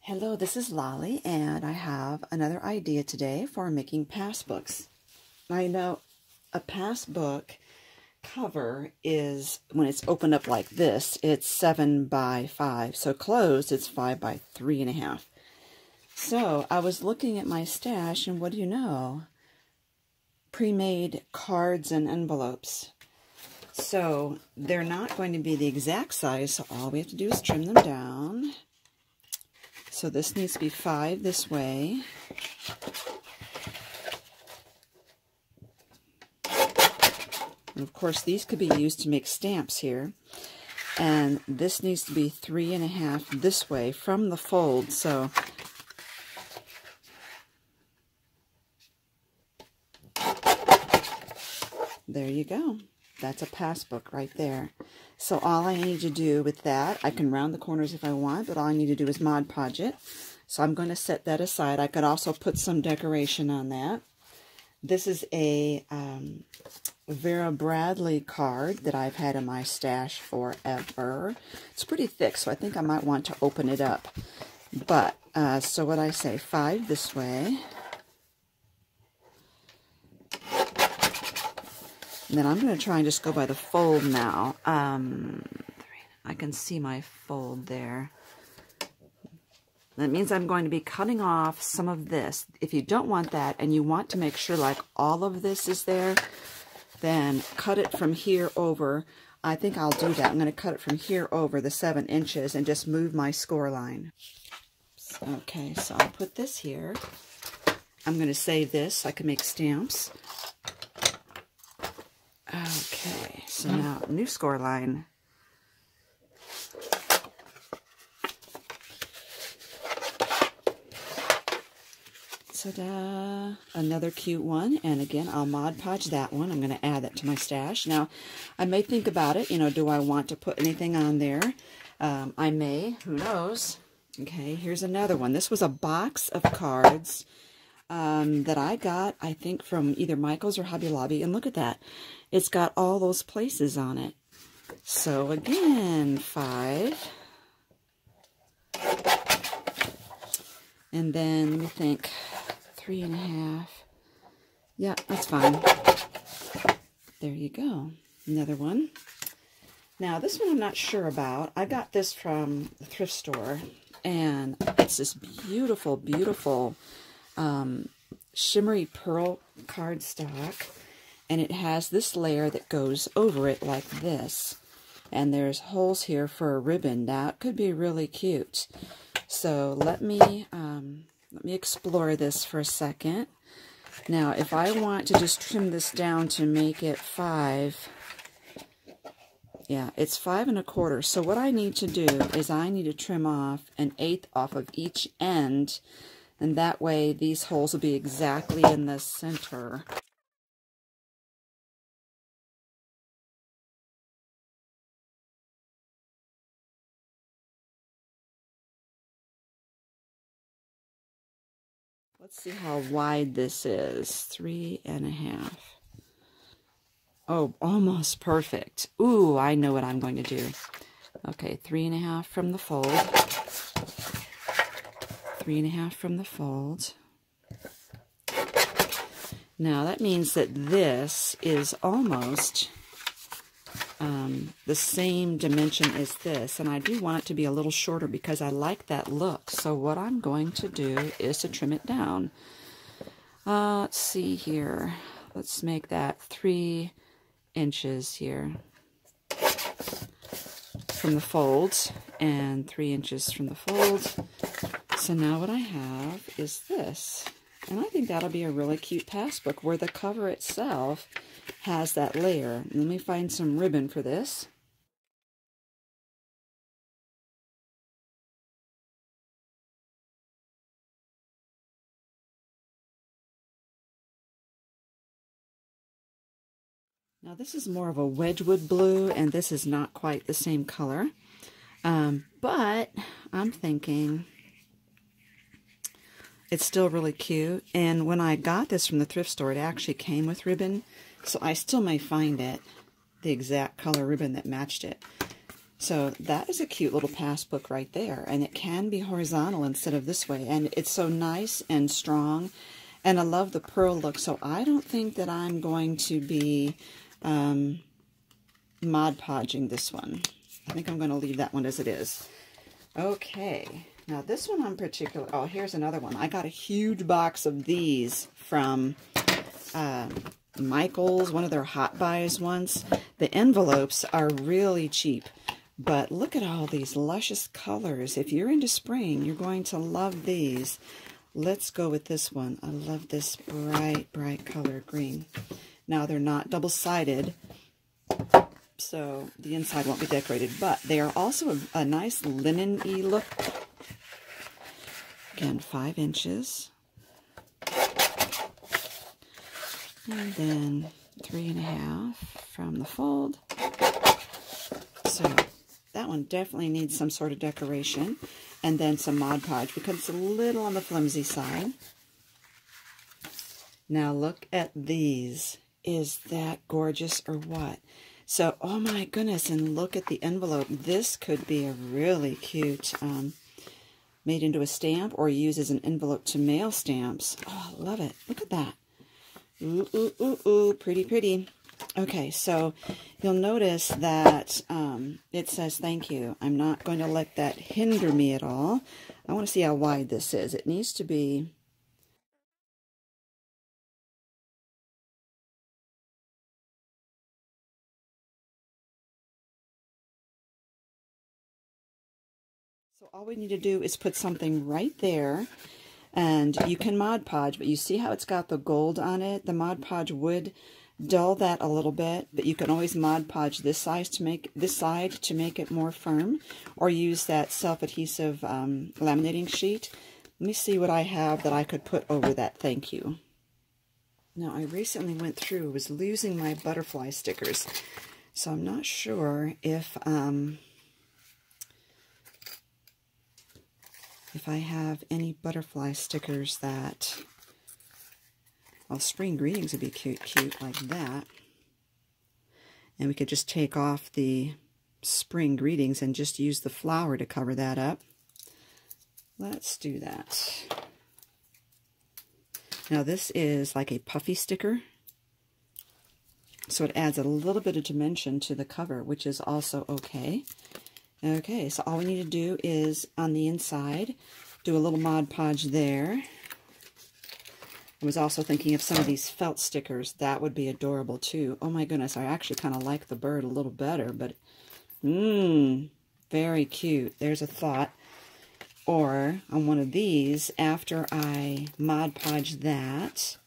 Hello, this is Lolly, and I have another idea today for making passbooks. I know a passbook cover is, when it's opened up like this, it's 7 by 5. So closed, it's 5 by 3.5. So I was looking at my stash, and what do you know? Pre-made cards and envelopes. So they're not going to be the exact size, so all we have to do is trim them down. So this needs to be 5 this way. And of course, these could be used to make stamps here. And this needs to be 3.5 this way from the fold. So there you go. That's a passbook right there. So all I need to do with that, I can round the corners if I want, but all I need to do is Mod Podge it. So I'm going to set that aside. I could also put some decoration on that. This is a Vera Bradley card that I've had in my stash forever. It's pretty thick, so I think I might want to open it up. But, so what I say, 5 this way. And then I'm going to try and just go by the fold now. I can see my fold there. That means I'm going to be cutting off some of this. If you don't want that and you want to make sure like all of this is there, then cut it from here over. I think I'll do that. I'm going to cut it from here over the 7 inches and just move my score line. Okay, so I'll put this here. I'm going to save this so I can make stamps. Okay, so now new score line. Ta-da! Another cute one, and again, I'll Mod Podge that one. I'm going to add that to my stash. Now, I may think about it, do I want to put anything on there? I may, who knows? Okay, here's another one. This was a box of cards that I got, I think, from either Michael's or Hobby Lobby, and look at that. It's got all those places on it. So again, 5. And then we think 3.5. Yeah, that's fine. There you go. Another one. Now, this one I'm not sure about. I got this from the thrift store, and it's this beautiful, beautiful shimmery pearl cardstock. And it has this layer that goes over it like this. And there's holes here for a ribbon. Now, it could be really cute. So let me explore this for a second. Now, if I want to just trim this down to make it 5, yeah, it's 5 1/4. So what I need to do is I need to trim off 1/8 off of each end. And that way, these holes will be exactly in the center. Let's see how wide this is. 3.5. Oh, almost perfect. Ooh, I know what I'm going to do. Okay, 3.5 from the fold. 3.5 from the fold. Now, that means that this is almost the same dimension as this, and I do want it to be a little shorter because I like that look. So what I'm going to do is to trim it down. Let's see here. Let's make that 3 inches here from the fold and 3 inches from the fold. So now what I have is this, and I think that'll be a really cute passbook where the cover itself has that layer. Let me find some ribbon for this. Now this is more of a Wedgwood blue, and this is not quite the same color. But I'm thinking it's still really cute. And when I got this from the thrift store, it actually came with ribbon. So I still may find it, the exact color ribbon that matched it. So that is a cute little passbook right there. And it can be horizontal instead of this way. And it's so nice and strong. And I love the pearl look. So I don't think that I'm going to be Mod Podging this one. I think I'm going to leave that one as it is. Okay. Now this one in particular. Oh, here's another one. I got a huge box of these from Michael's, one of their Hot Buys once. The envelopes are really cheap. But look at all these luscious colors. If you're into spring, you're going to love these. Let's go with this one. I love this bright, bright color green. Now, they're not double-sided, so the inside won't be decorated. But they are also a nice linen-y look. Again, 5 inches. And then 3.5 from the fold. So that one definitely needs some sort of decoration, and then some Mod Podge because it's a little on the flimsy side. Now look at these. Is that gorgeous or what? So, oh my goodness, and look at the envelope. This could be a really cute, made into a stamp or used as an envelope to mail stamps. Oh, I love it. Look at that. Ooh, ooh, ooh, ooh, pretty, pretty. Okay, so you'll notice that it says thank you. I'm not going to let that hinder me at all. I want to see how wide this is. It needs to be... So all we need to do is put something right there. And you can Mod Podge, but you see how it's got the gold on it? The Mod Podge would dull that a little bit, but you can always Mod Podge this side to make it more firm, or use that self-adhesive laminating sheet. Let me see what I have that I could put over that thank you. Now, I recently went through, was losing my butterfly stickers, so I'm not sure if I have any butterfly stickers that... Well, spring greetings would be cute like that. And we could just take off the spring greetings and just use the flower to cover that up. Let's do that. Now this is like a puffy sticker. So it adds a little bit of dimension to the cover, which is also okay. Okay, so all we need to do is on the inside, do a little Mod Podge there. I was also thinking of some of these felt stickers. That would be adorable too. Oh my goodness, I actually kind of like the bird a little better, but very cute. There's a thought. Or on one of these, after I Mod Podge that.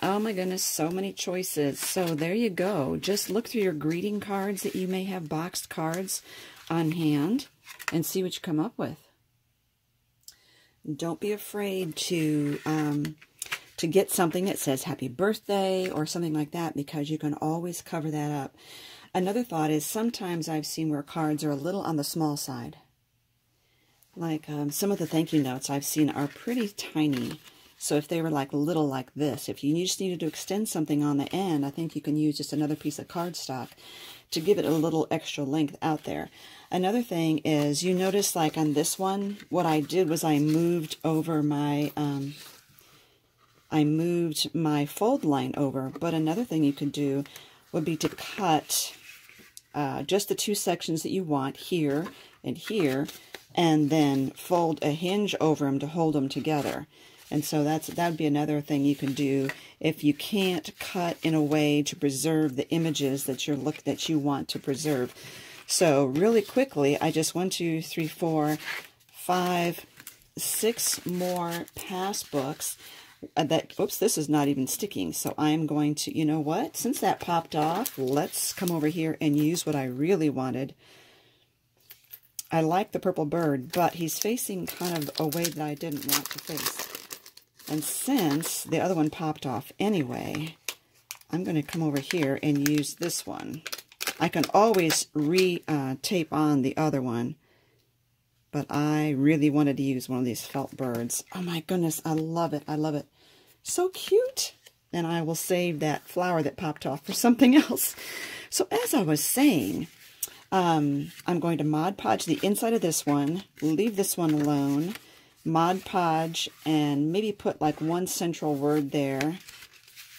Oh my goodness, so many choices. So there you go. Just look through your greeting cards that you may have, boxed cards on hand, and see what you come up with. Don't be afraid to get something that says happy birthday or something like that, because you can always cover that up. Another thought is sometimes I've seen where cards are a little on the small side. Like some of the thank you notes I've seen are pretty tiny. So if they were like little like this, if you just needed to extend something on the end, I think you can use just another piece of cardstock to give it a little extra length out there. Another thing is, you notice like on this one, what I did was I moved over my, fold line over. But another thing you could do would be to cut just the 2 sections that you want, here and here, and then fold a hinge over them to hold them together. And so that would be another thing you can do if you can't cut in a way to preserve the images that you want to preserve. So really quickly, I just 1, 2, 3, 4, 5, 6 more PassBooks. Oops, this is not even sticking. So I'm going to, you know what? Since that popped off, let's come over here and use what I really wanted. I like the purple bird, but he's facing kind of a way that I didn't want to face. And since the other one popped off anyway, I'm going to come over here and use this one. I can always tape on the other one, but I really wanted to use one of these felt birds. Oh my goodness, I love it. I love it. So cute. And I will save that flower that popped off for something else. So as I was saying, I'm going to Mod Podge the inside of this one, leave this one alone, Mod Podge, and maybe put like one central word there.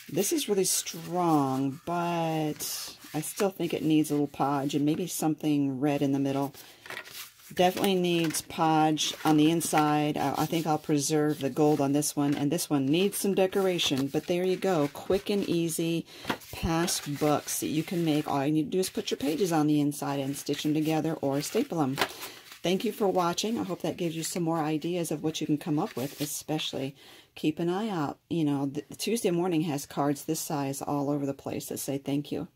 This is really strong, but I still think it needs a little podge and maybe something red in the middle. Definitely needs podge on the inside. I think I'll preserve the gold on this one, and this one needs some decoration. But there you go, quick and easy PassBooks that you can make. All you need to do is put your pages on the inside and stitch them together or staple them. Thank you for watching. I hope that gives you some more ideas of what you can come up with, especially keep an eye out. You know, the Tuesday morning has cards this size all over the place that say thank you.